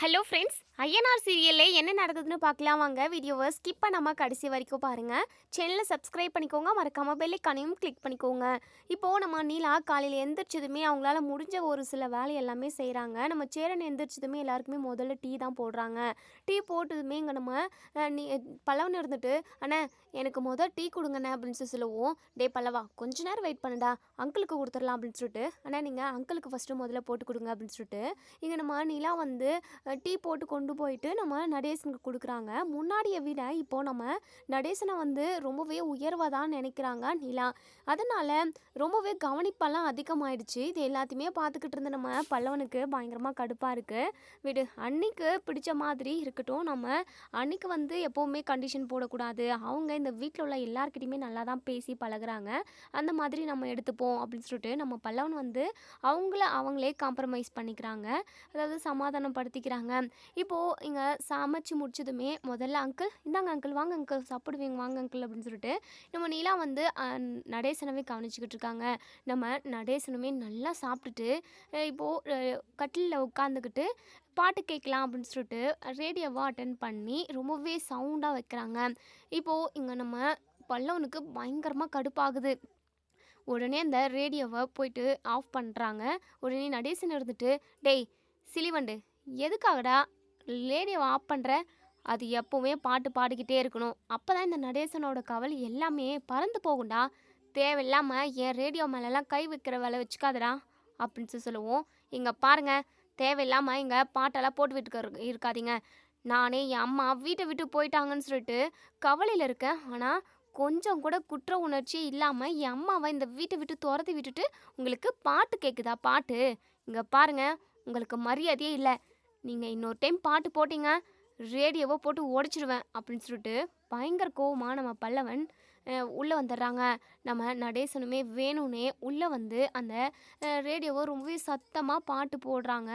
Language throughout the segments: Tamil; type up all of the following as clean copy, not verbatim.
ஹலோ ஃப்ரெண்ட்ஸ், ஐஎன்ஆர் சீரியல்ல என்ன நடக்குதுன்னு பார்க்கலாம் வாங்க. வீடியோவை ஸ்கிப் பண்ணாமல் கடைசி வரைக்கும் பாருங்கள். சேனலை சப்ஸ்கிரைப் பண்ணிக்கோங்க, மறக்காமல் பெல் ஐகானையும் கிளிக் பண்ணிக்கோங்க. இப்போது நம்ம நீலா காலையில் எந்திரிச்சதுமே அவங்களால முடிஞ்ச ஒரு சில வேலை எல்லாமே செய்கிறாங்க. நம்ம சேரன் எந்திரிச்சதுமே எல்லாருக்குமே முதல்ல டீ தான் போடுறாங்க. டீ போட்டதுமே இங்கே நம்ம நீ பல்லவன் இருந்துட்டு, அண்ணே எனக்கு டீ கொடுங்கண்ணே அப்படின்னு சொல்லுவோம். டே பல்லவா, கொஞ்ச நேரம் வெயிட் பண்ணுடா, அங்கிளுக்கு கொடுத்துடலாம் அப்படின்னு சொல்லிட்டு, அண்ணா நீங்கள் அங்கிளுக்கு ஃபஸ்ட்டு முதல்ல போட்டு கொடுங்க அப்படின்னு சொல்லிட்டு இங்கே நம்ம நீலா வந்து டீ போட்டு கொண்டு போயிட்டு நம்ம நடேசனுக்கு கொடுக்குறாங்க. முன்னாடியை விட இப்போது நம்ம நடேசனை வந்து ரொம்பவே உயர்வாக தான் நினைக்கிறாங்க நிலா. அதனால் ரொம்பவே கவனிப்பெல்லாம் அதிகமாகிடுச்சு. இது எல்லாத்தையுமே பார்த்துக்கிட்டு இருந்த நம்ம பல்லவனுக்கு பயங்கரமாக கடுப்பாக இருக்குது. விடு, அன்னைக்கு பிடிச்ச மாதிரி இருக்கட்டும். நம்ம அன்னைக்கு வந்து எப்போவுமே கண்டிஷன் போடக்கூடாது. அவங்க இந்த வீட்டில் உள்ள எல்லாருக்கிட்டையுமே நல்லா தான் பேசி பழகுறாங்க. அந்த மாதிரி நம்ம எடுத்துப்போம் அப்படின்னு சொல்லிட்டு நம்ம பல்லவன் வந்து அவங்களே காம்ப்ரமைஸ் பண்ணிக்கிறாங்க. அதாவது சமாதானப்படுத்திக்கிறாங்க. இப்போது இங்கே சமைச்சு முடிச்சதுமே முதல்ல அங்கிள் இந்தாங்க, அங்கிள் வாங்க அங்கிள் சாப்பிடுவீங்க வாங்க அங்கிள் அப்படின்னு சொல்லிட்டு நம்ம நீலா வந்து நடேசனவே கவனிச்சிக்கிட்டு இருக்காங்க. நம்ம நடேசனுமே நல்லா சாப்பிட்டுட்டு இப்போது கட்டிலில் உட்காந்துக்கிட்டு பாட்டு கேட்கலாம் அப்படின்னு சொல்லிட்டு ரேடியோவை அட்டன் பண்ணி ரொம்பவே சவுண்டாக வைக்கிறாங்க. இப்போது இங்கே நம்ம பல்லவனுக்கு பயங்கரமாக கடுப்பாகுது. உடனே அந்த ரேடியோவை போயிட்டு ஆஃப் பண்ணுறாங்க. உடனே நடேசன் இருந்துட்டு, டேய் சிலிவண்டு, எதுக்காகடா ரேடியோவை ஆஃப் பண்ணுற? அது எப்போவுமே பாட்டு பாடிக்கிட்டே இருக்கணும். அப்போ தான் இந்த நடேசனோட கவலை எல்லாமே பறந்து போகும்டா. தேவையில்லாமல் என் ரேடியோ மேலெல்லாம் கை வைக்கிற வேலை வச்சுக்காதடா அப்படின்னு சொல்லுவோம். இங்கே பாருங்கள், தேவையில்லாமல் இங்கே பாட்டெல்லாம் போட்டு இருக்காதீங்க. நானே என் அம்மா வீட்டை விட்டு போயிட்டாங்கன்னு சொல்லிட்டு கவலையில் இருக்கேன். ஆனால் கொஞ்சம் கூட குற்ற உணர்ச்சி இல்லாமல் என் அம்மாவை இந்த வீட்டை விட்டு துரத்தி விட்டுட்டு உங்களுக்கு பாட்டு கேட்குதா பாட்டு? இங்கே பாருங்கள், உங்களுக்கு மரியாதையே இல்லை. நீங்கள் இன்னொரு டைம் பாட்டு போட்டிங்க, ரேடியோவை போட்டு உடச்சிடுவேன் அப்படின்னு சொல்லிட்டு பயங்கர கோவமாக நம்ம பல்லவன் உள்ளே வந்துடுறாங்க. நம்ம நடேசனுமே வேணும்னே உள்ளே வந்து அந்த ரேடியோவை ரொம்பவே சத்தமாக பாட்டு போடுறாங்க.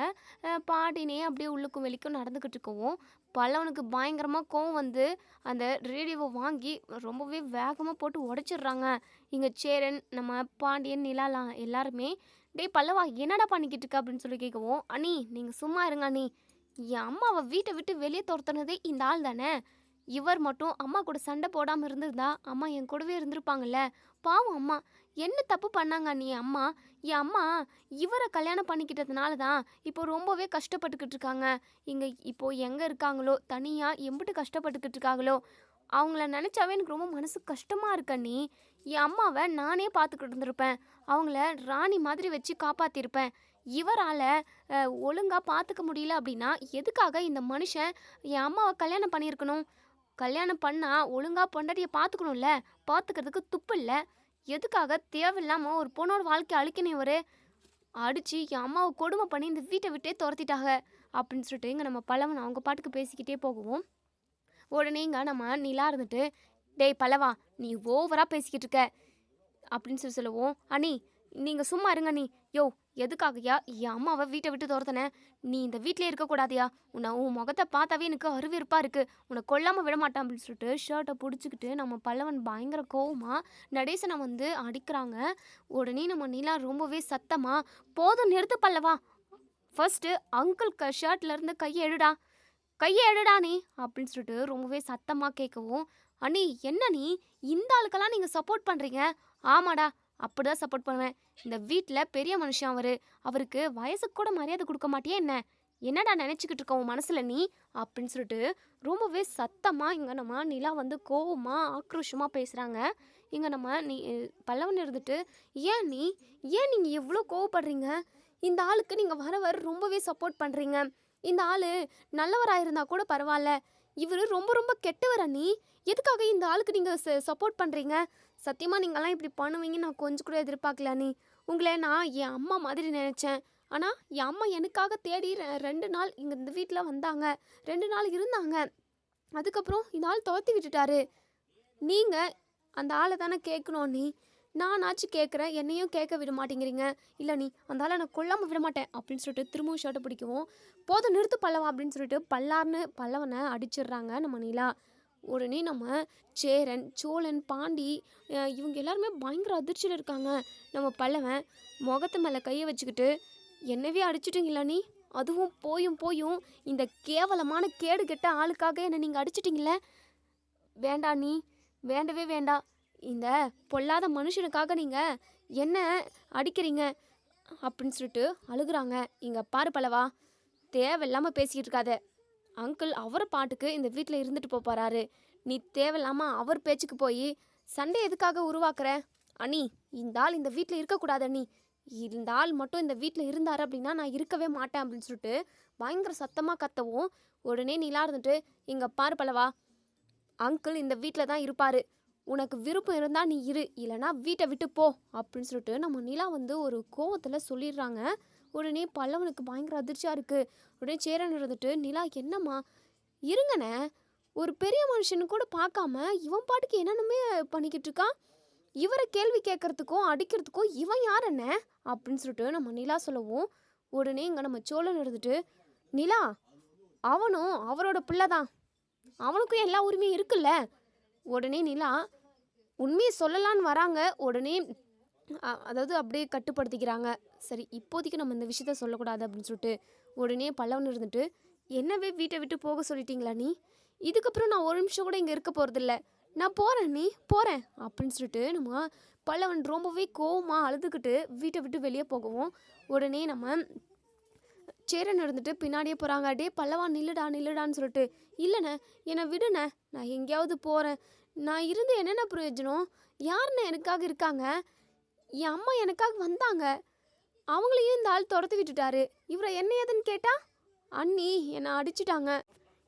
பாடினே அப்படியே உள்ளுக்கும் வெளிக்கும் நடந்துக்கிட்டு இருக்கவும் பல்லவனுக்கு பயங்கரமாக கோவம் வந்து அந்த ரேடியோவை வாங்கி ரொம்பவே வேகமாக போட்டு உடச்சிடுறாங்க. இங்கே சேரன், நம்ம பாண்டியன், நிலாலாம் எல்லாருமே, டேய் பல்லவா என்னடா பண்ணிக்கிட்டு இருக்க அப்படின்னு சொல்லி கேட்கவும், அண்ணி நீங்கள் சும்மா இருங்க அண்ணி, என் அம்மாவை வீட்டை விட்டு வெளியே துரத்துனதே இந்த ஆள் தானே. இவர் மட்டும் அம்மா கூட சண்டை போடாமல் இருந்திருந்தா அம்மா என் கூடவே இருந்திருப்பாங்கல்ல. பாவம் அம்மா என்ன தப்பு பண்ணாங்க அண்ணி அம்மா? என் அம்மா இவரை கல்யாணம் பண்ணிக்கிட்டதுனால தான் இப்போ ரொம்பவே கஷ்டப்பட்டுக்கிட்டு இருக்காங்க. இங்கே இப்போது எங்கே இருக்காங்களோ, தனியாக எம்பிட்டு கஷ்டப்பட்டுக்கிட்டு இருக்காங்களோ, அவங்கள நினச்சாவே எனக்கு ரொம்ப மனசு கஷ்டமாக இருக்கு அண்ணி. என் அம்மாவை நானே பார்த்துக்கிட்டு இருந்திருப்பேன். அவங்கள ராணி மாதிரி வச்சு காப்பாற்றிருப்பேன். இவரால் ஒழுங்காக பார்த்துக்க முடியல அப்படின்னா எதுக்காக இந்த மனுஷன் என் அம்மாவை கல்யாணம் பண்ணியிருக்கணும்? கல்யாணம் பண்ணால் ஒழுங்காக பொண்டாட்டியை பார்த்துக்கணும்ல, பார்த்துக்கிறதுக்கு துப்பு இல்லை. எதுக்காக தேவையில்லாமல் ஒரு பொண்ணோட வாழ்க்கையை அழிக்கணும் இவர்? அடித்து என் அம்மாவை கொடுமை பண்ணி இந்த வீட்டை விட்டே துரத்திட்டாங்க அப்படின்னு சொல்லிட்டு இங்கே நம்ம பல்லவன் அவங்க பாட்டுக்கு பேசிக்கிட்டே போகவும், உடனே இங்கே நம்ம நிலா இருந்துட்டு, டேய் பல்லவா நீ ஓவராக பேசிக்கிட்டு இருக்க அப்படின்னு சொல்லுவோம். அண்ணி நீங்கள் சும்மா இருங்க நீ. யோ எதுக்காகயா என் அம்மாவை வீட்டை விட்டு துரத்துன? நீ இந்த வீட்டிலே இருக்கக்கூடாதியா? உன் முகத்தை பார்த்தாவே எனக்கு அருவருப்பாக இருக்குது. உன்னை கொல்லாமல் விட மாட்டான் அப்படின்னு சொல்லிட்டு ஷர்ட்டை பிடிச்சிக்கிட்டு நம்ம பல்லவன் பயங்கர கோவமாக நடேசனை வந்து அடிக்கிறாங்க. உடனே நம்ம நிலா ரொம்பவே சத்தமாக, போதும் நிறுத்து பல்லவா, ஃபர்ஸ்ட்டு அங்கிள் ஷர்ட்லேருந்து கையை எடுடா நீ அப்படின்னு சொல்லிட்டு ரொம்பவே சத்தமாக கேட்கவும், அண்ணி என்ன நீ இந்த ஆளுக்கெல்லாம் நீங்கள் சப்போர்ட் பண்ணுறீங்க? ஆமாடா, அப்படிதான் சப்போர்ட் பண்ணுவேன். இந்த வீட்டில் பெரிய மனுஷன் அவருக்கு வயசுக்கு கூட மரியாதை கொடுக்க மாட்டியே என்ன? என்னடா நினச்சிக்கிட்டு இருக்க உன் மனசில் நீ அப்படின்னு சொல்லிட்டு ரொம்பவே சத்தமாக இங்கே நம்ம நிலா வந்து கோவமாக ஆக்ரோஷமாக பேசுகிறாங்க. இங்கே நம்ம பல்லவன் இருந்துட்டு, ஏன் நீங்கள் எவ்வளோ கோவப்படுறீங்க? இந்த ஆளுக்கு நீங்கள் வர ரொம்பவே சப்போர்ட் பண்ணுறீங்க. இந்த ஆள் நல்லவராக இருந்தால் கூட பரவாயில்ல, இவர் ரொம்ப ரொம்ப கெட்டவர் அண்ணி. எதுக்காக இந்த ஆளுக்கு நீங்கள் சப்போர்ட் பண்ணுறீங்க? சத்தியமாக நீங்கள்லாம் இப்படி பண்ணுவீங்கன்னு நான் கொஞ்சம் கூட எதிர்பார்க்கல அண்ணி. உங்களை நான் என் அம்மா மாதிரி நினச்சேன். ஆனால் என் அம்மா எனக்காக தேடி 2 நாள் இங்கே இந்த வீட்டில் வந்தாங்க, 2 நாள் இருந்தாங்க. அதுக்கப்புறம் இந்த ஆள் துரத்தி விட்டுட்டாரு. நீங்கள் அந்த ஆளை தானே கேட்கணும் அண்ணி. நானாச்சும் கேட்குறேன், என்னையும் கேட்க விட மாட்டேங்கிறீங்க. இல்லை நீ அந்த ஆளை நான் கொல்லாமல் விட மாட்டேன் அப்படின்னு சொல்லிட்டு திரும்பவும் ஷர்ட்டை பிடிக்கவும், போதும் நிறுத்து பல்லவா அப்படின்னு சொல்லிட்டு பல்லவனை அடிச்சிடுறாங்க நம்ம நிலா. உடனே நம்ம சேரன், சோழன், பாண்டி இவங்க எல்லாருமே பயங்கர அதிர்ச்சியில் இருக்காங்க. நம்ம பல்லவன் முகத்து மேலே கையை வச்சுக்கிட்டு, என்னவே அடிச்சிட்டிங்களா நீ அதுவும் போயும் போயும் இந்த கேவலமான கேடு கெட்ட ஆளுக்காக என்னை நீங்கள் அடிச்சிட்டிங்களே. வேண்டா நீ, வேண்டவே வேண்டாம். இந்த பொல்லாத மனுஷனுக்காக நீங்கள் என்ன அடிக்கிறீங்க அப்படின்னு சொல்லிட்டு அழுகுறாங்க. இங்கே பாரு பல்லவா, தேவையில்லாமல் பேசிக்கிட்டு இருக்காத. அங்கிள் அவரை பாட்டுக்கு இந்த வீட்டில் இருந்துட்டு போறாரு. நீ தேவையில்லாமல் அவர் பேச்சுக்கு போய் சண்டை எதுக்காக உருவாக்குற? அண்ணி, இந்த ஆள் இந்த வீட்டில் இருக்கக்கூடாது அண்ணி. இந்த ஆள் மட்டும் இந்த வீட்டில் இருந்தார் அப்படின்னா நான் இருக்கவே மாட்டேன் அப்படின்னு சொல்லிட்டு பயங்கர சத்தமாக கத்தவும், உடனே நிலா இருந்துட்டு, இங்கே பாரு பல்லவா, அங்கிள் இந்த வீட்டில் தான் இருப்பார். உனக்கு விருப்பம் இருந்தால் நீ இரு, இல்லைனா வீட்டை விட்டு போ அப்படின்னு சொல்லிட்டு நம்ம நிலா வந்து ஒரு கோவத்தில் சொல்லிடுறாங்க. உடனே பல்லவனுக்கு பயங்கர அதிர்ச்சியாக இருக்குது. உடனே சேரன் இருந்துட்டு, நிலா என்னம்மா இருங்கண்ணே, ஒரு பெரிய மனுஷனு கூட பார்க்காம இவன் பாட்டுக்கு என்னென்னமே பண்ணிக்கிட்டு இருக்கான். இவரை கேள்வி கேட்கறதுக்கும் அடிக்கிறதுக்கும் இவன் யார் என்ன அப்படின்னு சொல்லிட்டு நம்ம நிலா சொல்லவும், உடனே இங்கே நம்ம சோழன் இருந்துட்டு, நிலா அவனும் அவரோட பிள்ளை தான், அவனுக்கும் எல்லா உரிமையும் இருக்குல்ல. உடனே நிலா உண்மையை சொல்லலான்னு வராங்க. உடனே அதாவது அப்படியே கட்டுப்படுத்திக்கிறாங்க. சரி, இப்போதைக்கு நம்ம இந்த விஷயத்த சொல்லக்கூடாது அப்படின்னு சொல்லிட்டு உடனே பல்லவன் இருந்துட்டு, என்னவே வீட்டை விட்டு போக சொல்லிட்டீங்களா நீ? இதுக்கப்புறம் நான் ஒரு நிமிஷம் கூட இங்கே இருக்க போகிறதில்ல, நான் போகிறேன் நீ போகிறேன் அப்படின்னு சொல்லிட்டு நம்ம பல்லவன் ரொம்பவே கோவமாக அழுதுகிட்டு வீட்டை விட்டு வெளியே போகவும், உடனே நம்ம சேரன் இருந்துட்டு பின்னாடியே போகிறாங்க. டே பல்லவா நில்லுடா நில்லுடான்னு சொல்லிட்டு, இல்லைண்ணே என்னை விடுண்ணே, நான் எங்கேயாவது போகிறேன், நான் இருந்து என்னென்ன பிரயோஜனம்? யாருண்ணே எனக்காக இருக்காங்க? என் அம்மா எனக்காக வந்தாங்க, அவங்களையும் இந்த ஆள் துரத்து விட்டுட்டாரு. இவரை என்ன ஏதுன்னு கேட்டா, அண்ணி என்னை அடிச்சிட்டாங்க,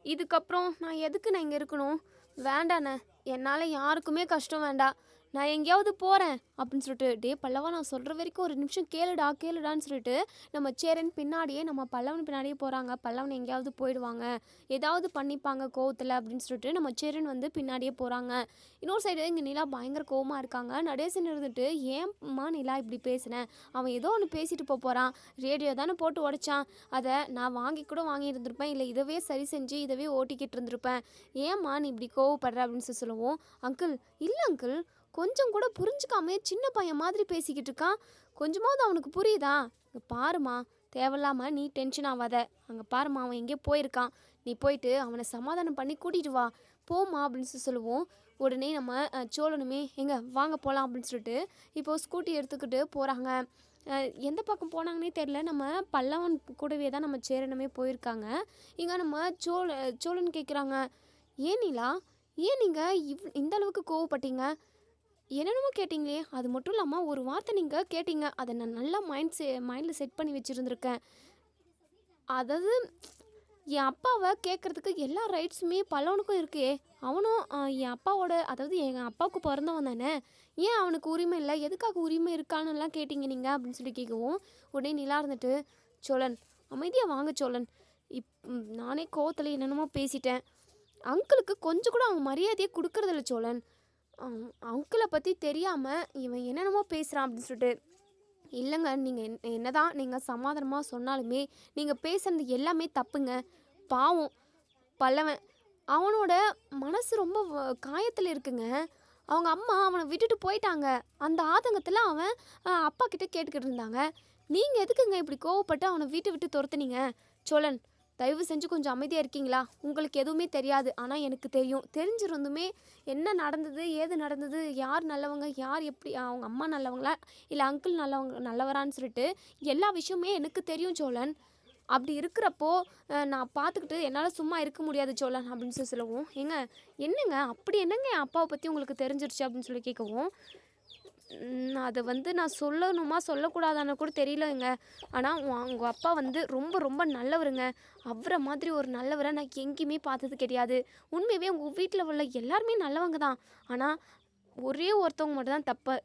இதுக்கப்புறம் நான் எதுக்கு நான் இங்கே இருக்கணும்? வேண்டாண்ணே, என்னால் யாருக்குமே கஷ்டம் வேண்டாம், நான் எங்கேயாவது போகிறேன் அப்படின்னு சொல்லிட்டு, டே பல்லவா நான் சொல்கிற வரைக்கும் ஒரு நிமிஷம் கேளுடா கேளுடான்னு சொல்லிட்டு நம்ம சேரன் பின்னாடியே நம்ம பல்லவன் பின்னாடியே போகிறாங்க. பல்லவன் எங்கேயாவது போயிடுவாங்க, ஏதாவது பண்ணிப்பாங்க கோவத்தில் அப்படின்னு சொல்லிட்டு நம்ம சேரன் வந்து பின்னாடியே போகிறாங்க. இன்னொரு சைடு இங்கே நிலா பயங்கர கோவமாக இருக்காங்க. நடேசன் இருந்துட்டு, ஏம்மா நிலா இப்படி பேசினேன், அவன் ஏதோ ஒன்று பேசிட்டு போகிறான், ரேடியோ தானே போட்டு உடைச்சான், அதை நான் வாங்கி இருந்திருப்பேன், இல்லை இதவே சரி செஞ்சு இதவே ஓட்டிக்கிட்டு இருந்திருப்பேன், ஏம்மா நீ இப்படி கோவப்படுற அப்படின்னு சொல்லுவோம். அங்கிள் இல்லை அங்கிள், கொஞ்சம் கூட புரிஞ்சுக்காமே சின்ன பையன் மாதிரி பேசிக்கிட்டு இருக்கான், கொஞ்சமாவது அவனுக்கு புரியுதா? இங்கே பாருமா, தேவையில்லாமல் நீ டென்ஷன் ஆகாத, அங்கே பாருமா அவன் எங்கேயோ போயிருக்கான், நீ போயிட்டு அவனை சமாதானம் பண்ணி கூட்டிகிட்டு வா போமா அப்படின்னு சொல்லுவோம். உடனே நம்ம சோழனுமே எங்கே வாங்க போகலாம் அப்படின்னு சொல்லிட்டு இப்போது ஸ்கூட்டி எடுத்துக்கிட்டு போகிறாங்க. எந்த பக்கம் போனாங்கன்னே தெரில. நம்ம பல்லவன் கூடவே தான் நம்ம சேரனுமே போயிருக்காங்க. இங்கே நம்ம சோழன் கேட்குறாங்க, ஏன் நிலா, ஏன் நீங்கள் இந்த அளவுக்கு கோவப்பட்டீங்க? என்னென்னமோ கேட்டிங்களே, அது மட்டும் இல்லாமல் ஒரு வார்த்தை நீங்கள் கேட்டீங்க, அதை நான் நல்லா மைண்டில் செட் பண்ணி வச்சுருந்துருக்கேன். அதாவது என் அப்பாவை கேட்குறதுக்கு எல்லா ரைட்ஸுமே பல்லவனுக்கும் இருக்கே, அவனும் என் அப்பாவோட, அதாவது எங்கள் அப்பாவுக்கு பிறந்தவன் தானே, ஏன் அவனுக்கு உரிமை இல்லை, எதுக்காக உரிமை இருக்கான்னுலாம் கேட்டிங்க நீங்கள் அப்படின்னு சொல்லி கேட்கவும், உடனே நிலா இருந்துட்டு, சோழன் அமைதியாக வாங்க சோழன், நானே கோவத்தில் என்னென்னமோ பேசிட்டேன், அங்கிளுக்கு கொஞ்சம் கூட அவன் மரியாதையை கொடுக்கறதில்ல சோழன், அங்கிளை பற்றி தெரியாமல் இவன் என்னென்னமோ பேசுகிறான் அப்படின்னு சொல்லிட்டு, இல்லைங்க நீங்கள் என்னதான் நீங்கள் சமாதானமாக சொன்னாலுமே நீங்கள் பேசுகிறது எல்லாமே தப்புங்க. பாவம் பல்லவன், அவனோட மனசு ரொம்ப காயத்தில் இருக்குங்க. அவங்க அம்மா அவனை விட்டுட்டு போயிட்டாங்க, அந்த ஆதங்கத்தில் அவன் அப்பா கிட்டே கேட்டுக்கிட்டு இருந்தாங்க. நீங்கள் எதுக்குங்க இப்படி கோவப்பட்டு அவனை வீட்டை விட்டு துரத்துனீங்க? சோழன் தயவு செஞ்சு கொஞ்சம் அமைதியாக இருக்கீங்களா? உங்களுக்கு எதுவுமே தெரியாது, ஆனால் எனக்கு தெரியும். தெரிஞ்சிருந்துமே என்ன நடந்தது ஏது நடந்தது, யார் நல்லவங்க யார் எப்படி, அவங்க அம்மா நல்லவங்களா இல்லை அங்கிள் நல்லவரான்னு சொல்லிட்டு எல்லா விஷயமே எனக்கு தெரியும் சோழன். அப்படி இருக்கிறப்போ நான் பார்த்துக்கிட்டு என்னால் சும்மா இருக்க முடியாது சோழன் அப்படின்னு சொல்லவும், என்னங்க அப்படி என்னங்க என் அப்பாவை பற்றி உங்களுக்கு தெரிஞ்சிருச்சு அப்படின்னு சொல்லி கேட்கவும், அதை வந்து நான் சொல்லணுமா சொல்லக்கூடாதான்னு கூட தெரியலங்க, ஆனால் உங்கள் அப்பா வந்து ரொம்ப ரொம்ப நல்லவருங்க, அவரை மாதிரி ஒரு நல்லவரை நான் எங்கேயுமே பார்த்தது கிடையாது. உண்மையாகவே உங்கள் வீட்டில் உள்ள எல்லாருமே நல்லவங்க தான், ஆனால் ஒரே ஒருத்தவங்க மட்டும்தான் தப்பு,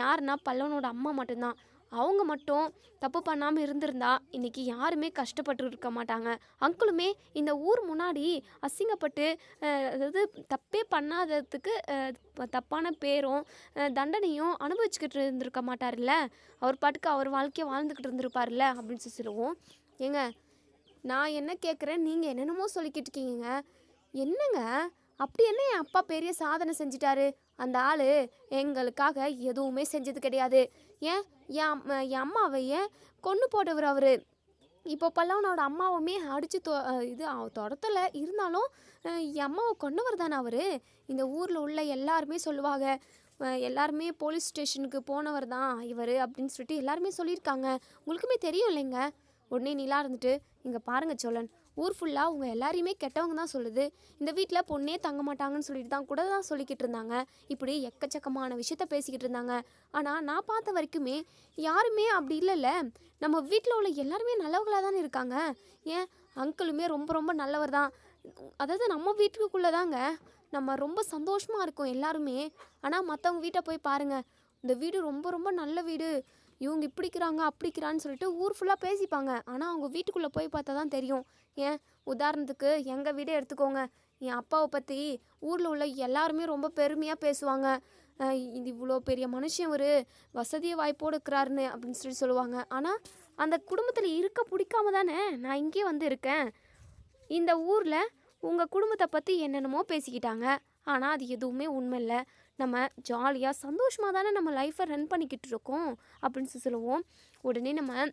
யாருன்னா பல்லவனோட அம்மா மட்டும்தான். அவங்க மட்டும் தப்பு பண்ணாமல் இருந்திருந்தா இன்றைக்கி யாருமே கஷ்டப்பட்டு இருக்க மாட்டாங்க. அங்கிளுமே இந்த ஊர் முன்னாடி அசிங்கப்பட்டு, அதாவது தப்பே பண்ணாததுக்கு தப்பான பேரும் தண்டனையும் அனுபவிச்சுக்கிட்டு இருந்திருக்க மாட்டார்ல, அவர் பாட்டுக்கு அவர் வாழ்க்கையை வாழ்ந்துக்கிட்டு இருந்திருப்பார்ல அப்படின்னு சொல்லுவோம். நான் என்ன கேட்குறேன், நீங்கள் என்னென்னமோ சொல்லிக்கிட்டு இருக்கீங்க. என்னங்க அப்படி என்ன என் அப்பா பெரிய சாதனை செஞ்சிட்டாரு? அந்த ஆள் எங்களுக்காக எதுவுமே செஞ்சது கிடையாது. ஏன் என் அம்மாவை ஏன் கொன்று போட்டவர் அவர்? இப்போ பல்லவனோட அம்மாவுமே அடித்து துரத்தல இருந்தாலும் என் அம்மாவை கொன்னவர் தானே அவர். இந்த ஊரில் உள்ள எல்லாருமே சொல்லுவாங்க, எல்லாருமே போலீஸ் ஸ்டேஷனுக்கு போனவர் தான் இவர் அப்படின்னு சொல்லிட்டு எல்லாருமே சொல்லியிருக்காங்க. உங்களுக்குமே தெரியும் இல்லைங்க. உடனே நிலா இருந்துட்டு, இங்கே பாருங்கள் சோழன், ஊர் ஃபுல்லாக உங்கள் எல்லாரையுமே கெட்டவங்க தான் சொல்லுது. இந்த வீட்டில் பொண்ணே தங்க மாட்டாங்கன்னு சொல்லிட்டு தான் கூட தான் சொல்லிக்கிட்டு இருந்தாங்க. இப்படி எக்கச்சக்கமான விஷயத்த பேசிக்கிட்டு இருந்தாங்க. ஆனால் நான் பார்த்த வரைக்குமே யாருமே அப்படி இல்லைல்ல. நம்ம வீட்டில் உள்ள எல்லாருமே நல்லவங்களாக தானே இருக்காங்க. ஏன் அங்கிளுமே ரொம்ப ரொம்ப நல்லவர் தான். அதாவது நம்ம வீட்டுக்குள்ளே தாங்க நம்ம ரொம்ப சந்தோஷமாக இருக்கோம் எல்லாருமே. ஆனால் மற்றவங்க வீட்டை போய் பாருங்கள், இந்த வீடு ரொம்ப ரொம்ப நல்ல வீடு, இவங்க இப்படிக்கிறாங்க அப்படிக்கிறான்னு சொல்லிட்டு ஊர் ஃபுல்லாக பேசிப்பாங்க. ஆனால் அவங்க வீட்டுக்குள்ளே போய் பார்த்தா தான் தெரியும். ஏன் உதாரணத்துக்கு எங்கள் வீடே எடுத்துக்கோங்க. என் அப்பாவை பற்றி ஊரில் உள்ள எல்லாருமே ரொம்ப பெருமையாக பேசுவாங்க. இது இவ்வளோ பெரிய மனுஷன் ஒரு வசதிய வாய்ப்போடு இருக்கிறாருன்னு அப்படின்னு சொல்லி சொல்லுவாங்க. ஆனால் அந்த குடும்பத்தில் இருக்க பிடிக்காம தானே நான் இங்கே வந்து இருக்கேன். இந்த ஊரில் உங்கள் குடும்பத்தை பற்றி என்னென்னமோ பேசிக்கிட்டாங்க. ஆனால் அது எதுவுமே உண்மை இல்லை. நம்ம ஜாலியாக சந்தோஷமாக தானே நம்ம லைஃப்பை ரன் பண்ணிக்கிட்டு இருக்கோம் அப்படின்னு சொல்லுவோம். உடனே நம்ம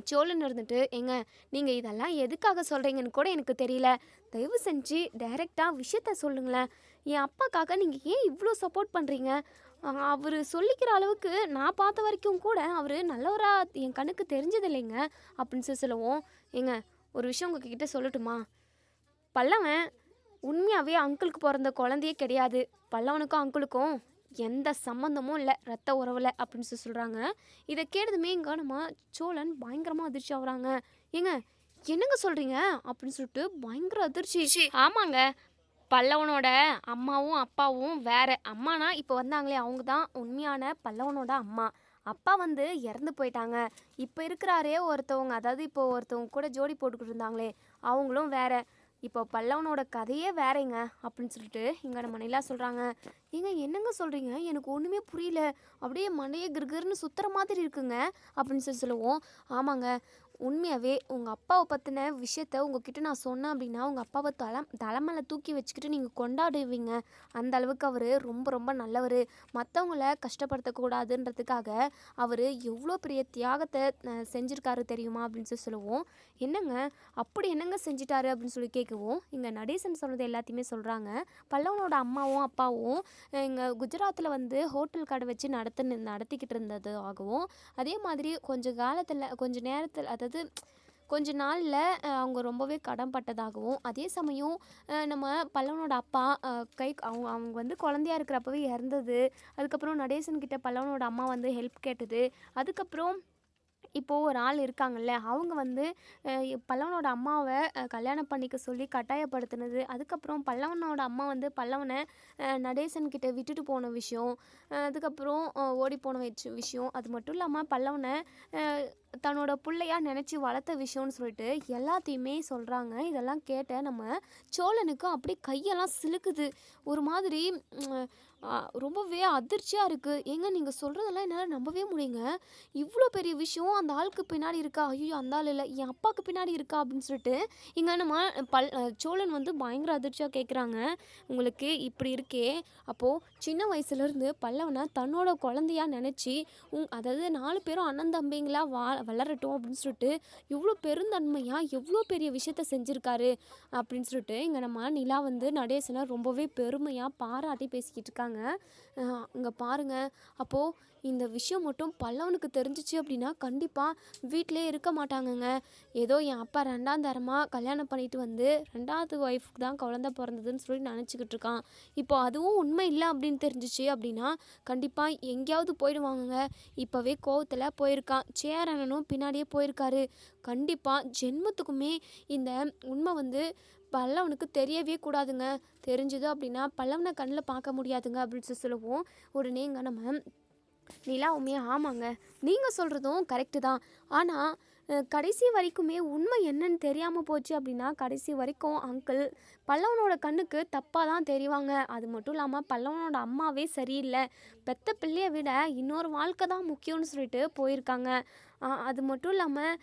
சோழன் இருந்துட்டு, ஏங்க நீங்கள் இதெல்லாம் எதுக்காக சொல்கிறீங்கன்னு கூட எனக்கு தெரியல, தயவு செஞ்சு டைரெக்டாக விஷயத்த சொல்லுங்களேன். என் அப்பாக்காக நீங்கள் ஏன் இவ்வளோ சப்போர்ட் பண்ணுறீங்க? அவர் சொல்லிக்கிற அளவுக்கு நான் பார்த்த வரைக்கும் கூட அவர் நல்லவராக என் கண்ணுக்கு தெரிஞ்சது இல்லைங்க அப்படின்னு சொல்லுவோம். ஏங்க ஒரு விஷயம் உங்ககிட்ட சொல்லட்டுமா? பல்லவன் உண்மையாகவே அங்கிளுக்கு பிறந்த குழந்தையே கிடையாது. பல்லவனுக்கும் அங்கிளுக்கும் எந்த சம்மந்தமும் இல்லை, ரத்த உறவில் அப்படின்னு சொல்கிறாங்க. இதை கேட்டதுமே இங்கே நம்ம சோழன் பயங்கரமாக அதிர்ச்சி ஆகுறாங்க. ஏங்க என்னங்க சொல்கிறீங்க அப்படின்னு சொல்லிட்டு பயங்கர அதிர்ச்சி. ஆமாங்க, பல்லவனோட அம்மாவும் அப்பாவும் வேற. அம்மானா இப்போ வந்தாங்களே அவங்க தான் உண்மையான பல்லவனோட அம்மா. அப்பா வந்து இறந்து போயிட்டாங்க. இப்போ இருக்கிறாரே ஒருத்தவங்க, அதாவது இப்போ ஒருத்தவங்க கூட ஜோடி போட்டுக்கிட்டு இருந்தாங்களே அவங்களும் வேற. இப்போ பல்லவனோட கதையே வேறேங்க அப்படின்னு சொல்லிட்டு இங்கே நம்ம நிலா சொல்கிறாங்க. ஏங்க என்னங்க சொல்கிறீங்க? எனக்கு ஒன்றுமே புரியல, அப்படியே மண்டையே கிருகிருன்னு சுற்றுற மாதிரி இருக்குங்க அப்படின்னு சொல்லுவோம். ஆமாங்க, உண்மையாகவே உங்கள் அப்பாவை பற்றின விஷயத்த உங்ககிட்ட நான் சொன்னேன் அப்படின்னா உங்கள் அப்பாவை தலைமையில தூக்கி வச்சுக்கிட்டு நீங்கள் கொண்டாடுவீங்க. அந்த அளவுக்கு அவர் ரொம்ப ரொம்ப நல்லவர். மற்றவங்கள கஷ்டப்படுத்தக்கூடாதுன்றதுக்காக அவர் எவ்வளோ பெரிய தியாகத்தை செஞ்சுருக்காரு தெரியுமா அப்படின்னு சொல்லுவோம். என்னங்க அப்படி என்னங்க செஞ்சிட்டாரு அப்படின்னு சொல்லி கேட்குவோம். இங்கே நடேசன் சொன்னது எல்லாத்தையுமே சொல்கிறாங்க. பல்லவனோட அம்மாவும் அப்பாவும் இங்கே குஜராத்தில் வந்து ஹோட்டல் கடை வச்சு நடத்திக்கிட்டு இருந்தது ஆகவும், அதே மாதிரி கொஞ்ச நேரத்தில் அதாவது கொஞ்ச நாளில் அவங்க ரொம்பவே கடன் பட்டதாகவும், அதே சமயம் நம்ம பல்லவனோட அப்பா அவங்க வந்து குழந்தையா இருக்கிறப்பவே இறந்தது. அதுக்கப்புறம் நடேசன்கிட்ட பல்லவனோட அம்மா வந்து ஹெல்ப் கேட்டது. அதுக்கப்புறம் இப்போது ஒரு ஆள் இருக்காங்கல்ல, அவங்க வந்து பல்லவனோட அம்மாவை கல்யாணம் பண்ணிக்க சொல்லி கட்டாயப்படுத்தினது. அதுக்கப்புறம் பல்லவனோட அம்மா வந்து பல்லவனை நடேசன்கிட்ட விட்டுட்டு போன விஷயம், அதுக்கப்புறம் ஓடி போன விஷயம், அது மட்டும் இல்லாமல் பல்லவனை தன்னோட பிள்ளையா நினச்சி வளர்த்த விஷயம்னு சொல்லிட்டு எல்லாத்தையுமே சொல்கிறாங்க. இதெல்லாம் கேட்ட நம்ம சோழனுக்கு அப்படியே கையெல்லாம் சிலுக்குது. ஒரு மாதிரி ரொம்பவே அதிர்ச்சியாக இருக்குது. ஏங்க நீங்கள் சொல்கிறதெல்லாம் என்னால் நம்பவே முடியுங்க. இவ்வளோ பெரிய விஷயம் அந்த ஆளுக்கு பின்னாடி இருக்கா? ஐயோ அந்த ஆள் இல்லை, என் அப்பாவுக்கு பின்னாடி இருக்கா அப்படின்னு சொல்லிட்டு இங்கே நம்ம சோழன் வந்து பயங்கர அதிர்ச்சியாக கேட்குறாங்க. உங்களுக்கு இப்படி இருக்கே, அப்போது சின்ன வயசுலேருந்து பல்லவனை தன்னோட குழந்தையாக நினச்சி அதாவது 4 பேரும் அண்ணன் தம்பிங்களா வளரட்டும் அப்படின்னு சொல்லிட்டு இவ்வளோ பெருந்தன்மையாக எவ்வளோ பெரிய விஷயத்த செஞ்சுருக்காரு அப்படின்னு சொல்லிட்டு இங்கே நம்ம நிலா வந்து நடேசனை ரொம்பவே பெருமையாக பாராட்டி பேசிக்கிட்டு இருக்காங்க. இங்கே பாருங்கள், அப்போது இந்த விஷயம் மட்டும் பல்லவனுக்கு தெரிஞ்சிச்சு அப்படின்னா கண்டிப்பாக வீட்டிலே இருக்க மாட்டாங்கங்க. ஏதோ என் அப்பா 2ஆம் தரமாக கல்யாணம் பண்ணிட்டு வந்து 2வது ஒய்ஃப்க்கு தான் குழந்த பிறந்ததுன்னு சொல்லி நினச்சிக்கிட்டு இருக்கான். இப்போ அதுவும் உண்மை இல்லை அப்படின்னு தெரிஞ்சிச்சு அப்படின்னா கண்டிப்பாக எங்கேயாவது போயிடுவாங்கங்க. இப்போவே கோவத்தில் போயிருக்கான். சேரனும் பின்னாடியே போயிருக்காரு. கண்டிப்பாக ஜென்மத்துக்குமே இந்த உண்மை வந்து பல்லவனுக்கு தெரியவே கூடாதுங்க. தெரிஞ்சது அப்படின்னா பல்லவனை கண்ணில் பார்க்க முடியாதுங்க அப்படின்னு சொல்லுவோம். உடனே இங்கே நம்ம நிலாவுமே ஆமாங்க, நீங்கள் சொல்கிறதும் கரெக்டு தான். ஆனால் கடைசி வரைக்குமே உண்மை என்னன்னு தெரியாமல் போச்சு அப்படின்னா கடைசி வரைக்கும் அங்கிள் பல்லவனோட கண்ணுக்கு தப்பாக தான் தெரிவாங்க. அது மட்டும் இல்லாமல் பல்லவனோட அம்மாவே சரியில்லை, பெத்த பிள்ளையை விட இன்னொரு வாழ்க்கை தான் முக்கியம்னு சொல்லிட்டு போயிருக்காங்க. அது மட்டும் இல்லாமல்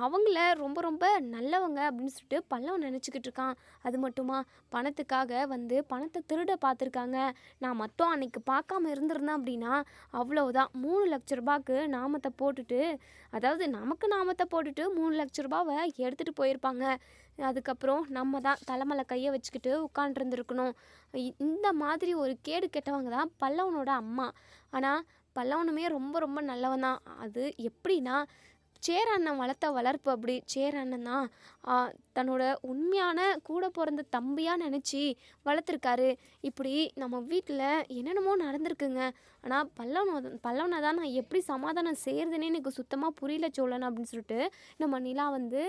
அவங்கள ரொம்ப ரொம்ப நல்லவங்க அப்படின்னு சொல்லிட்டு பல்லவன் நினச்சிக்கிட்டு இருக்கான். அது மட்டுமா, பணத்துக்காக வந்து பணத்தை திருட பார்த்துருக்காங்க. நான் மட்டும் அன்னைக்கு பார்க்காம இருந்திருந்தேன் அப்படின்னா அவ்வளவுதான். 3,00,000 ரூபாய்க்கு நாமத்தை போட்டுட்டு, அதாவது நமக்கு நாமத்தை போட்டுட்டு 3,00,000 ரூபாவை எடுத்துகிட்டு போயிருப்பாங்க. அதுக்கப்புறம் நம்ம தான் தலைமலை கையை வச்சுக்கிட்டு உட்காண்ட்ருந்துருக்கணும். இந்த மாதிரி ஒரு கேடு கெட்டவங்க தான் பல்லவனோட அம்மா. ஆனால் பல்லவனுமே ரொம்ப ரொம்ப நல்லவன் தான். அது எப்படின்னா, சேர அண்ணன் வளர்த்த வளர்ப்பு அப்படி. சேர அண்ணன் தான் தன்னோட உண்மையான கூட பிறந்த தம்பியாக நினச்சி வளர்த்துருக்காரு. இப்படி நம்ம வீட்டில் என்னென்னமோ நடந்திருக்குங்க. ஆனால் பல்லவனை தான் நான் எப்படி சமாதானம் செய்கிறதுனே எனக்கு சுத்தமாக புரியல சோழன் அப்படின்னு சொல்லிட்டு நம்ம நிலா வந்து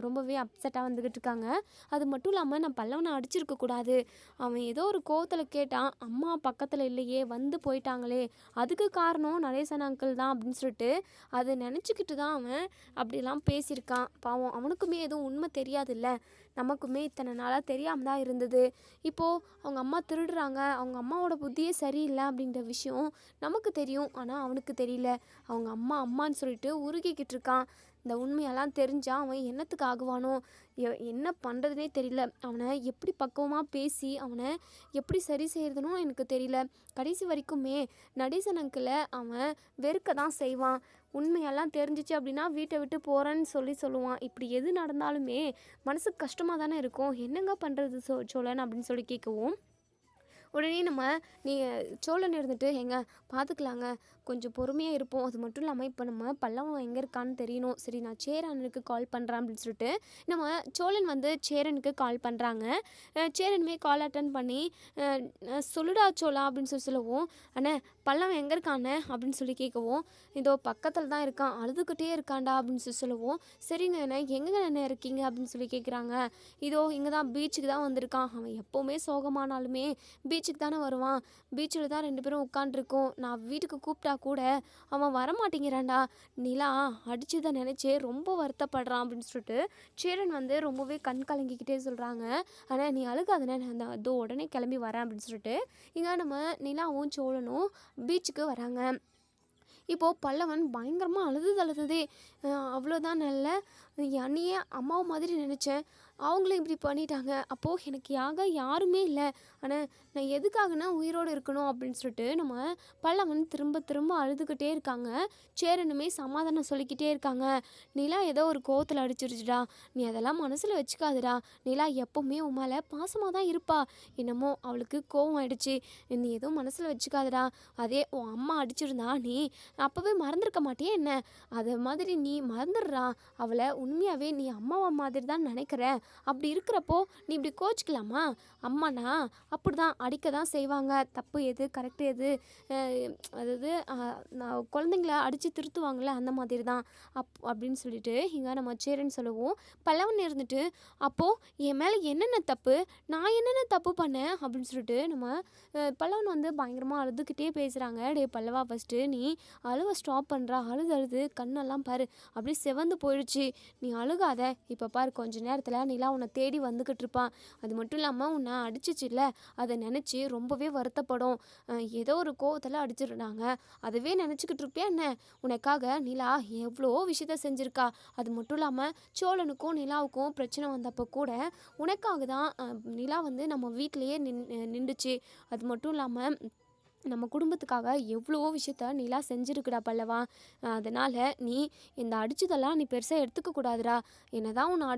ரொம்பவே அப்செட்டாக வந்துக்கிட்டு இருக்காங்க. அது மட்டும் இல்லாமல் நான் பல்லவனை அடிச்சிருக்கக்கூடாது. அவன் ஏதோ ஒரு கோவத்தில் கேட்டான். அம்மா பக்கத்தில் இல்லையே, வந்து போயிட்டாங்களே, அதுக்கு காரணம் நடேசன் அங்கிள் தான் அப்படின்னு சொல்லிட்டு அதை நினச்சிக்கிட்டு தான் அவன் அப்படிலாம் பேசியிருக்கான். பாவம், அவனுக்குமே எதுவும் உண்மை தெரியாதுல்ல. நமக்குமே இத்தனை நாளாக தெரியாமல் தான் இருந்தது. இப்போது அவங்க அம்மா திருடுறாங்க, அவங்க அம்மாவோட புத்தியே சரியில்லை அப்படின்ற விஷயம் நமக்கு தெரியும். ஆனால் அவனுக்கு தெரியல. அவங்க அம்மா அம்மான்னு சொல்லிட்டு உருகிக்கிட்டு இருக்கான். இந்த உண்மையெல்லாம் தெரிஞ்சால் அவன் என்னத்துக்கு ஆகுவானோ, என்ன பண்ணுறதுனே தெரியல. அவனை எப்படி பக்குவமாக பேசி அவனை எப்படி சரி செய்கிறதுனும் எனக்கு தெரியல. கடைசி வரைக்குமே நடேசன் அங்கிளை அவன் வெறுக்க தான் செய்வான். உண்மையெல்லாம் தெரிஞ்சிச்சு அப்படின்னா வீட்டை விட்டு போகிறேன்னு சொல்லுவான். இப்படி எது நடந்தாலுமே மனசுக்கு கஷ்டமாக தானே இருக்கும். என்னங்க பண்ணுறது சோழன் அப்படின்னு சொல்லி கேட்கவும், உடனே நம்ம நீ சோழன் இருந்துட்டு எங்க பார்த்துக்கலாங்க, கொஞ்சம் பொறுமையாக இருப்போம். அது மட்டும் இல்லாமல் இப்போ நம்ம பல்லவன் எங்கே இருக்கான்னு தெரியணும். சரி, நான் சேரனுக்கு கால் பண்ணுறேன் அப்படின்னு சொல்லிட்டு நம்ம சோழன் வந்து சேரனுக்கு கால் பண்ணுறாங்க. சேரனுமே கால் அட்டன் பண்ணி சொல்லுடா சோழா அப்படின்னு சொல்லவும், அண்ணே பல்லவன் எங்கே இருக்கானே அப்படின்னு சொல்லி கேட்கவும், இதோ பக்கத்தில் தான் இருக்கான், அழுதுகிட்டே இருக்காண்டா அப்படின்னு சொல்லவும், சரிங்க அண்ணே எங்கே அண்ணே இருக்கீங்க அப்படின்னு சொல்லி கேட்குறாங்க. இதோ இங்கே தான் பீச்சுக்கு தான் வந்திருக்கான். அவன் எப்போவுமே சோகமானாலுமே பீச்சுக்கு தானே வருவான். பீச்சில் தான் 2 பேரும் உட்காண்ட்ருக்கோம். நான் வீட்டுக்கு கூப்பிட்டா கூட அவன் வரமாட்டேங்கிறான்டா. நிலா அடிச்சதை நினச்சே ரொம்ப வருத்தப்படுறான் அப்படின்னு சொல்லிட்டு சேரன் வந்து ரொம்பவே கண் கலங்கிக்கிட்டே சொல்கிறாங்க. ஆனால் நீ அழுகாதனே, நான் அதோ உடனே கிளம்பி வரேன் அப்படின்னு சொல்லிட்டு இங்கே நம்ம நிலாவும் சோழனும் பீச்சுக்கு வராங்க. இப்போது பல்லவன் பயங்கரமாக அழுததே. அவ்வளோதான் நல்ல என் அண்ணியே அம்மாவை மாதிரி நினச்சேன், அவங்களும் இப்படி பண்ணிட்டாங்க. அப்போது எனக்கு யாருமே இல்லை. ஆனால் நான் எதுக்காகனா உயிரோடு இருக்கணும் அப்படின்னு சொல்லிட்டு நம்ம பல்லவன் திரும்ப திரும்ப அழுதுகிட்டே இருக்காங்க. சேரனுமே சமாதானம் சொல்லிக்கிட்டே இருக்காங்க. நிலா ஏதோ ஒரு கோவத்தில் அடிச்சிருச்சுடா, நீ அதெல்லாம் மனசில் வச்சுக்காதுடா. நிலா எப்போவுமே உன் மேலே பாசமாக தான் இருப்பா. என்னமோ அவளுக்கு கோவம் ஆயிடுச்சு, நீ எதுவும் மனசில் வச்சுக்காதுடா. அதே உன் அம்மா அடிச்சிருந்தா நீ அப்போவே மறந்துருக்க மாட்டியே என்ன? அது மாதிரி நீ மறந்துடுறா. அவளை உண்மையாகவே நீ அம்மாவா மாதிரி தான் நினைக்கிற. அப்படி இருக்கிறப்போ நீ இப்படி கோச்சிக்கலாமா? அம்மானா அப்படி தான் அடிக்க தான் செய்வாங்க. தப்பு எது கரெக்டு எது, அதாவது நான் குழந்தைங்கள அடித்து திருத்துவாங்களே அந்த மாதிரி தான் அப்படின்னு சொல்லிட்டு இங்கே நம்ம சேரன்னு சொல்லவும், பல்லவன் இருந்துட்டு அப்போது என் மேலே என்னென்ன தப்பு, நான் என்னென்ன தப்பு பண்ணேன் அப்படின்னு சொல்லிட்டு நம்ம பல்லவன் வந்து பயங்கரமாக அழுதுகிட்டே பேசுகிறாங்க. டே பல்லவா, ஃபஸ்ட்டு நீ அழுவ ஸ்டாப் பண்ணுறா. அழுது கண்ணெல்லாம் பாரு அப்படியே செவந்து போயிடுச்சு. நீ அழுகாத. இப்போ பாரு, கொஞ்ச நேரத்தில் நிலா உன்னை தேடி வந்துக்கிட்டு இருப்பான். அது மட்டும் இல்லாமல் உன்னை அடிச்சிச்சில்ல, அதை நினச்சி ரொம்பவே வருத்தப்படும். ஏதோ ஒரு கோவத்தில் அடிச்சிருந்தாங்க, அதுவே நினச்சிக்கிட்டு இருப்பியா என்ன? உனக்காக நிலா எவ்வளோ விஷயத்த செஞ்சுருக்கா. அது மட்டும் இல்லாமல் சோழனுக்கும் நிலாவுக்கும் பிரச்சனை வந்தப்போ கூட உனக்காக தான் நிலா வந்து நம்ம வீட்டிலையே நின்றுச்சு. அது மட்டும் இல்லாமல் நம்ம குடும்பத்துக்காக எவ்வளோ விஷயத்த நிலா செஞ்சுருக்குடா பல்லவா. அதனால் நீ இந்த அடிச்சதெல்லாம் நீ பெருசாக எடுத்துக்க கூடாதுடா. என்ன தான் உன்னை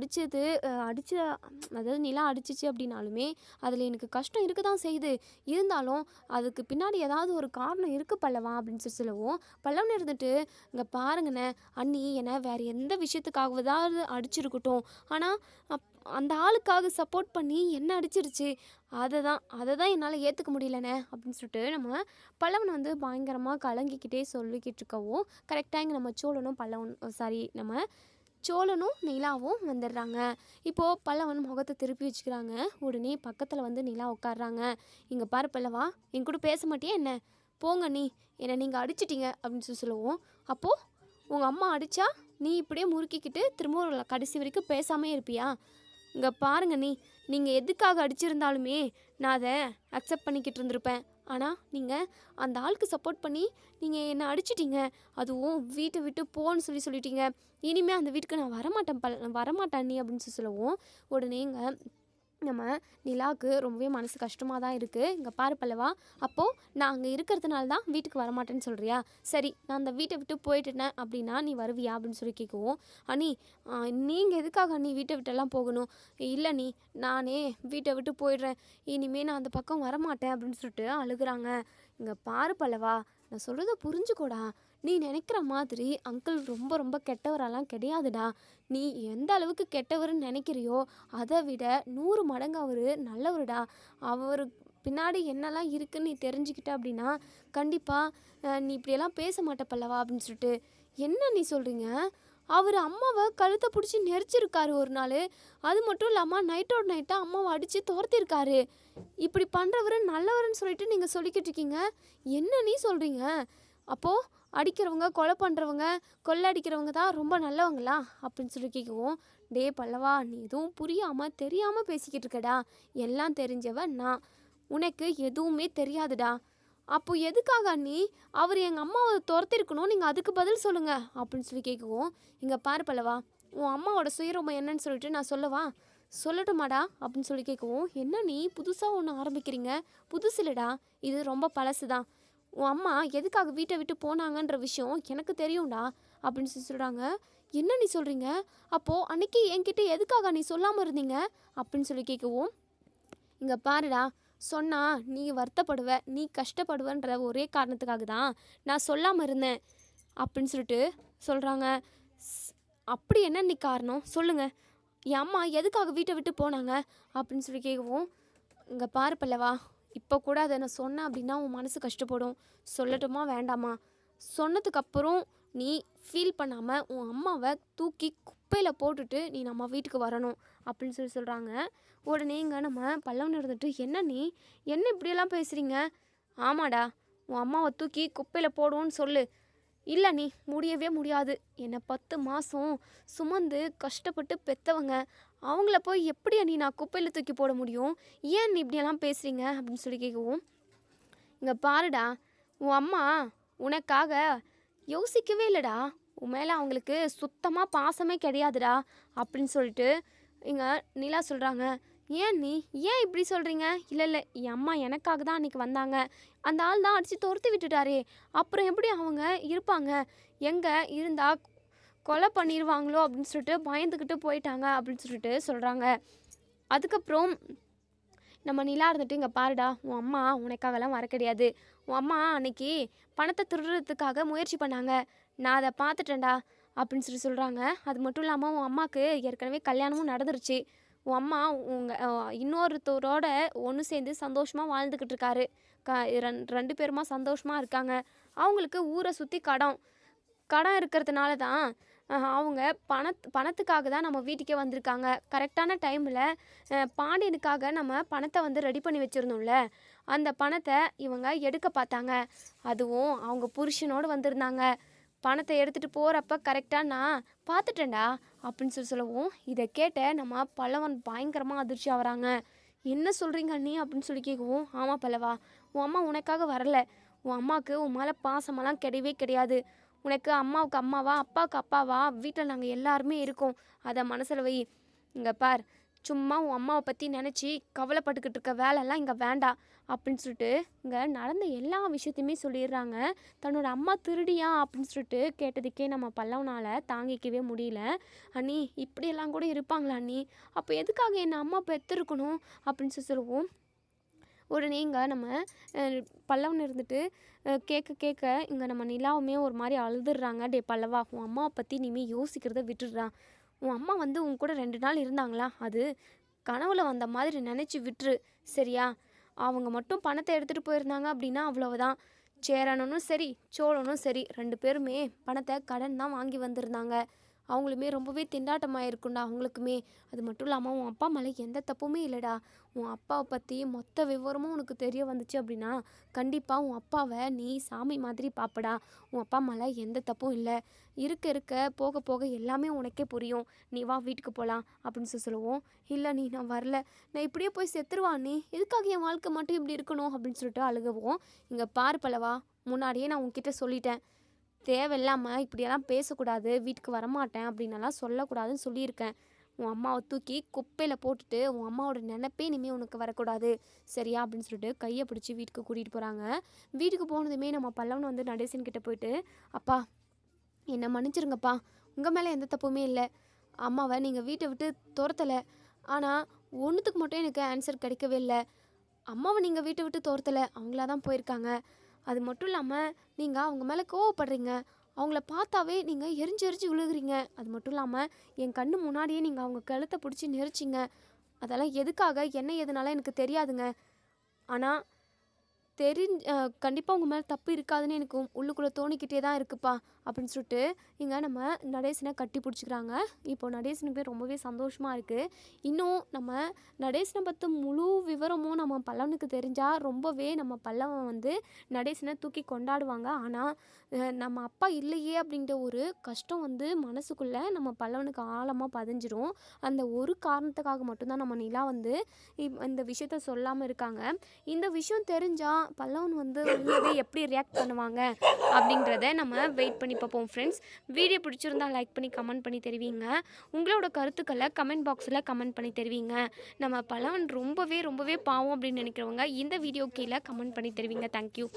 அதாவது நிலா அடிச்சிச்சு அப்படின்னாலுமே அதில் எனக்கு கஷ்டம் இருக்க தான் செய்யுது. இருந்தாலும் அதுக்கு பின்னாடி ஏதாவது ஒரு காரணம் இருக்குது பல்லவா அப்படின்னு சொல்லவும், பல்லவன் இருந்துட்டு இங்கே பாருங்கண்ணே, அண்ணி என்னை வேறு எந்த விஷயத்துக்காகவாவது அடிச்சிருக்கட்டும், ஆனால் அந்த ஆளுக்காக சப்போர்ட் பண்ணி என்ன அடிச்சிருச்சு. அதை தான் என்னால் ஏற்றுக்க முடியலண்ணே அப்படின்னு சொல்லிட்டு நம்ம பல்லவன் வந்து பயங்கரமாக கலங்கிக்கிட்டே சொல்லிக்கிட்டு இருக்கவும், கரெக்டாக இங்கே நம்ம நம்ம சோழனும் நிலாவும் வந்துடுறாங்க. இப்போது பல்லவன் முகத்தை திருப்பி வச்சுக்கிறாங்க. உடனே பக்கத்தில் வந்து நிலா உட்காடுறாங்க. இங்கே பாரு பல்லவா, என் கூட பேச மாட்டியே என்ன? போங்க, என்னை நீங்கள் அடிச்சிட்டிங்க அப்படின்னு சொல்லுவோம். அப்போது உங்கள் அம்மா அடித்தா நீ இப்படியே முறுக்கிக்கிட்டு திரும்ப கடைசி வரைக்கும் பேசாமே இருப்பியா? இங்கே பாருங்க, நீங்கள் எதுக்காக அடிச்சிருந்தாலுமே நான் அதை அக்செப்ட் பண்ணிக்கிட்டு இருந்திருப்பேன். ஆனால் நீங்கள் அந்த ஆளுக்கு சப்போர்ட் பண்ணி நீங்கள் என்னை அடிச்சிட்டீங்க. அதுவும் வீட்டை விட்டு போன்னு சொல்லிட்டீங்க. இனிமேல் அந்த வீட்டுக்கு நான் வரமாட்டேன் நீ அப்படின்னு சொல்லவும், உடனேங்க நம்ம நிலாவுக்கு ரொம்பவே மனசு கஷ்டமாக தான் இருக்குது. இங்கே பாரு பல்லவா, அப்போது நான் அங்கே இருக்கிறதுனால தான் வீட்டுக்கு வரமாட்டேன்னு சொல்கிறியா? சரி, நான் அந்த வீட்டை விட்டு போயிட்டேன் அப்படின்னா நீ வருவியா அப்படின்னு கேட்கவும், அண்ணி நீங்கள் எதுக்காக அண்ணி வீட்டை விட்டெல்லாம் போகணும்? இல்லை நீ, நானே வீட்டை விட்டு போயிடுறேன், இனிமேல் நான் அந்த பக்கம் வரமாட்டேன் அப்படின்னு அழுகுறாங்க. இங்கே பாரு பல்லவா, நான் சொல்கிறத புரிஞ்சுக்கோடா. நீ நினைக்கிற மாதிரி அங்கிள் ரொம்ப ரொம்ப கெட்டவரெல்லாம் கிடையாதுடா. நீ எந்த அளவுக்கு கெட்டவர்னு நினைக்கிறியோ அதை விட 100 மடங்கு அவர் நல்லவருடா. அவர் பின்னாடி என்னெல்லாம் இருக்குன்னு நீ தெரிஞ்சுக்கிட்ட அப்படின்னா கண்டிப்பாக நீ இப்படியெல்லாம் பேச மாட்ட பல்லவா அப்படின்னு என்ன நீ சொல்கிறீங்க? அவர் அம்மாவை கழுத்தை பிடிச்சி நெரிச்சிருக்காரு ஒரு நாள். அது மட்டும் இல்லாமல் நைட்டோட நைட்டாக அம்மாவை அடித்து துரத்திருக்காரு. இப்படி பண்ணுறவர் நல்லவர்னு சொல்லிட்டு நீங்கள் சொல்லிக்கிட்டு இருக்கீங்க. என்ன நீ சொல்கிறீங்க? அப்போது அடிக்கிறவங்க, கொலை பண்ணுறவங்க, கொள்ளை அடிக்கிறவங்க தான் ரொம்ப நல்லவங்களா அப்படின்னு கேட்கவும், டே பல்லவா, நீ எதுவும் புரியாமல் தெரியாமல் பேசிக்கிட்டு இருக்கடா. எல்லாம் தெரிஞ்சவன் நான், உனக்கு எதுவுமே தெரியாதுடா. அப்போ எதுக்காக நீ அவர் எங்கள் அம்மாவை துரத்திருக்கணும், நீங்கள் அதுக்கு பதில் சொல்லுங்கள் அப்படின்னு கேட்கவும், இங்கே பாரு பல்லவா, உன் அம்மாவோட சுயரூபம் என்னன்னு சொல்லிட்டு நான் சொல்லவா? சொல்லட்டுமாடா அப்படின்னு கேட்கவும், என்ன நீ புதுசாக ஒன்று ஆரம்பிக்கிறீங்க? புதுசு இல்லைடா, இது ரொம்ப பழசு தான். உன் அம்மா எதுக்காக வீட்டை விட்டு போனாங்கன்ற விஷயம் எனக்கு தெரியும்டா அப்படின்னு சொல்கிறாங்க. என்ன நீ சொல்கிறீங்க? அப்போது அன்னைக்கு என்கிட்ட எதுக்காக நீ சொல்லாமல் இருந்தீங்க அப்படின்னு கேட்கவும், இங்கே பாருடா, சொன்னால் நீ வருத்தப்படுவ, நீ கஷ்டப்படுவன்ற ஒரே காரணத்துக்காக தான் நான் சொல்லாமல் இருந்தேன் அப்படின்னு சொல்கிறாங்க. அப்படி என்ன நீ காரணம் சொல்லுங்கள், என் அம்மா எதுக்காக வீட்டை விட்டு போனாங்க அப்படின்னு கேட்கவும், இங்கே பாரு பல்லவா, இப்போ கூட அதை நான் சொன்னேன் அப்படின்னா உன் மனசு கஷ்டப்படும். சொல்லட்டுமா வேண்டாமா? சொன்னதுக்கப்புறம் நீ ஃபீல் பண்ணாமல் உன் அம்மாவை தூக்கி குப்பையில் போட்டுட்டு நீ நம்ம வீட்டுக்கு வரணும் அப்படின்னு சொல்கிறாங்க. உடனேங்க நம்ம பல்லவன் இருந்துட்டு, என்ன நீ என்ன இப்படியெல்லாம் பேசுகிறீங்க? ஆமாடா, உன் அம்மாவை தூக்கி குப்பையில் போடுவோன்னு சொல்லு. இல்லை நீ, முடியவே முடியாது. என்னை 10 மாதம் சுமந்து கஷ்டப்பட்டு பெற்றவங்க, அவங்கள போய் எப்படி நீ நான் குப்பையில் தூக்கி போட முடியும்? ஏன் நீ இப்படியெல்லாம் பேசுகிறீங்க அப்படின்னு கேட்கவும், இங்கே பாருடா, உன் அம்மா உனக்காக யோசிக்கவே இல்லைடா. உன் மேலே அவங்களுக்கு சுத்தமாக பாசமே கிடையாதுடா அப்படின்னு இங்கே நிலா சொல்கிறாங்க. ஏன் நீ ஏன் இப்படி சொல்கிறீங்க? இல்லை என் அம்மா எனக்காக தான் அன்றைக்கி வந்தாங்க. அந்த ஆள் தான் அடித்து துரத்தி விட்டுட்டாரே, அப்புறம் எப்படி அவங்க இருப்பாங்க? எங்கே இருந்தால் கொலை பண்ணிடுவாங்களோ அப்படின்னு பயந்துக்கிட்டு போயிட்டாங்க அப்படின்னு சொல்கிறாங்க. அதுக்கப்புறம் நம்ம நிலா இருந்துட்டு, இங்கே பாருடா, உன் அம்மா உனக்காகலாம் வர கிடையாது. உன் அம்மா அன்னைக்கு பணத்தை திருடுறதுக்காக முயற்சி பண்ணாங்க, நான் அதை பார்த்துட்டேன்டா அப்படின்னு சொல்கிறாங்க. அது மட்டும் இல்லாமல் உன் அம்மாவுக்கு ஏற்கனவே கல்யாணமும் நடந்துருச்சு. உன் அம்மா இன்னொருத்தரோட ஒன்று சேர்ந்து சந்தோஷமாக வாழ்ந்துக்கிட்டு இருக்காரு. ரெண்டு பேருமா சந்தோஷமாக இருக்காங்க. அவங்களுக்கு ஊரை சுற்றி கடன் இருக்கிறதுனால தான் அவங்க பணத்துக்காக தான் நம்ம வீட்டுக்கே வந்திருக்காங்க. கரெக்டான டைமில் பாண்டியனுக்காக நம்ம பணத்தை ரெடி பண்ணி வச்சுருந்தோம்ல, அந்த பணத்தை இவங்க எடுக்க பார்த்தாங்க. அதுவும் அவங்க புருஷனோடு வந்திருந்தாங்க. பணத்தை எடுத்துகிட்டு போகிறப்ப கரெக்டாக நான் பார்த்துட்டேன்டா அப்படின்னு சொல்லவும், இதை கேட்ட நம்ம பல்லவன் பயங்கரமாக அதிர்ச்சி ஆகிறாங்க. என்ன சொல்கிறீங்க அண்ணி அப்படின்னு கேட்கவும், ஆமாம் பல்லவா, உன் அம்மா உனக்காக வரல. உன் அம்மாவுக்கு உன் மேலே பாசமெல்லாம் கிடையவே கிடையாது. உனக்கு அம்மாவுக்கு அம்மாவா, அப்பாவுக்கு அப்பாவா, வீட்டில் நாங்கள் எல்லாருமே இருக்கோம். அதை மனசில் வை. இங்கே பார், சும்மா உன் அம்மாவை பற்றி நினச்சி கவலைப்பட்டுக்கிட்டு இருக்க வேலைலாம் இங்கே வேண்டாம் அப்படின்னு இங்கே நடந்த எல்லா விஷயத்தையுமே சொல்லிடுறாங்க. தன்னோட அம்மா திருடியா அப்படின்னு கேட்டதுக்கே நம்ம பல்லவனால் தாங்கிக்கவே முடியல. அண்ணி இப்படியெல்லாம் கூட இருப்பாங்களா அண்ணி? அப்போ எதுக்காக என்னை அம்மா பெற்றிருக்கணும் அப்படின்னு சொல்லுவோம். உடனே இங்கே நம்ம பல்லவன் இருந்துட்டு கேட்க இங்கே நம்ம நிலாவுமே ஒரு மாதிரி அழுதுடுறாங்க. டே பல்லவா, உன் அம்மாவை பற்றி இனிமேல் யோசிக்கிறத விட்டுடுறான். உன் அம்மா உன் கூட 2 நாள் இருந்தாங்களா, அது கனவுல வந்த மாதிரி நினச்சி விட்டுரு சரியா? அவங்க மட்டும் பணத்தை எடுத்துகிட்டு போயிருந்தாங்க அப்படின்னா அவ்வளவுதான். சேரனும் சரி சோழனும் சரி 2 பேருமே பணத்தை கடன் தான் வாங்கி வந்திருந்தாங்க. அவங்களுமே ரொம்பவே திண்டாட்டமாக இருக்கும்டா அவங்களுக்குமே. அது மட்டும் இல்லாமல் உன் அப்பா மேலே எந்த தப்புமே இல்லைடா. உன் அப்பாவை பற்றி மொத்த விவரமும் உனக்கு தெரிய வந்துச்சு அப்படின்னா கண்டிப்பாக உன் அப்பாவை நீ சாமி மாதிரி பார்ப்படா. உன் அப்பா மேலே எந்த தப்பும் இல்லை. இருக்க இருக்க போக போக எல்லாமே உனக்கே புரியும். நீ வா வீட்டுக்கு போகலாம் அப்படின்னு சொல்லுவோம். இல்லை நீ நான் வரல, நான் இப்படியே போய் செத்துருவா நீ, எதுக்காக என் வாழ்க்கை மட்டும் இப்படி இருக்கணும் அப்படின்னு சொல்லிட்டு அழுகவும். இங்கே பாரு பல்லவா, முன்னாடியே நான் உன்கிட்ட சொல்லிட்டேன், தேவையில்லாமல் இப்படியெல்லாம் பேசக்கூடாது, வீட்டுக்கு வரமாட்டேன் அப்படின்னலாம் சொல்லக்கூடாதுன்னு சொல்லியிருக்கேன். உன் அம்மாவை தூக்கி குப்பையில் போட்டுட்டு உன் அம்மாவோட நினைப்பே இனிமேல் உனக்கு வரக்கூடாது சரியா அப்படின்னு சொல்லிட்டு கையை பிடிச்சி வீட்டுக்கு கூட்டிகிட்டு போகிறாங்க. வீட்டுக்கு போனதுமே நம்ம பல்லவன் வந்து நடேசன் கிட்ட போயிட்டு, அப்பா என்னை மன்னிச்சிருங்கப்பா, உங்கள் மேலே எந்த தப்புமே இல்லை. அம்மாவை நீங்கள் வீட்டை விட்டு துரத்தலை, ஆனால் ஒன்றுத்துக்கு மட்டும் எனக்கு ஆன்சர் கிடைக்கவே இல்லை. அம்மாவை நீங்கள் வீட்டை விட்டு துரத்தலை, அவங்களா தான் போயிருக்காங்க. அது மட்டும் இல்லாமல் நீங்கள் அவங்க மேலே கோவப்படுறீங்க, அவங்கள பார்த்தாவே நீங்கள் எரிஞ்சு எரிஞ்சு விழுகிறீங்க. அது மட்டும் இல்லாமல் என் கண்ணு முன்னாடியே நீங்கள் அவங்க கழுத்தை பிடிச்சி நெரிச்சிங்க. அதெல்லாம் எதுக்காக என்ன எதுனால எனக்கு தெரியாதுங்க. ஆனால் கண்டிப்பாக உங்கள் மேலே தப்பு இருக்காதுன்னு எனக்கு உள்ளுக்குள்ளே தோணிக்கிட்டே தான் இருக்குப்பா அப்படின்னு சொல்லிட்டு இங்கே நம்ம நடேசனை கட்டி பிடிச்சிக்கிறாங்க. இப்போ நடேசனுக்கு ரொம்பவே சந்தோஷமாக இருக்குது. இன்னும் நம்ம நடேசனை பற்றி முழு விவரமும் நம்ம பல்லவனுக்கு தெரிஞ்சால் ரொம்பவே நம்ம பல்லவன் வந்து நடேசனை தூக்கி கொண்டாடுவாங்க. ஆனால் நம்ம அப்பா இல்லையே அப்படின்ற ஒரு கஷ்டம் வந்து மனசுக்குள்ளே நம்ம பல்லவனுக்கு ஆழமாக பதிஞ்சிரும். அந்த ஒரு காரணத்துக்காக மட்டும்தான் நம்ம நிலா வந்து இந்த விஷயத்த சொல்லாமல் இருக்காங்க. இந்த விஷயம் தெரிஞ்சால் பல்லவன் வந்து உண்மையாகவே எப்படி ரியாக்ட் பண்ணுவாங்க அப்படின்றத நம்ம வெயிட் பண்ணி பார்ப்போம் ஃப்ரெண்ட்ஸ். வீடியோ பிடிச்சிருந்தா லைக் பண்ணி கமெண்ட் பண்ணி தெரிவிங்க. உங்களோட கருத்துக்களை கமெண்ட் பாக்ஸில் கமெண்ட் பண்ணி தெரிவிங்க. நம்ம பல்லவன் ரொம்பவே ரொம்பவே பாவம் அப்படின்னு நினைக்கிறவங்க இந்த வீடியோ கீழே கமெண்ட் பண்ணி தெரிவிங்க. தேங்க்யூ.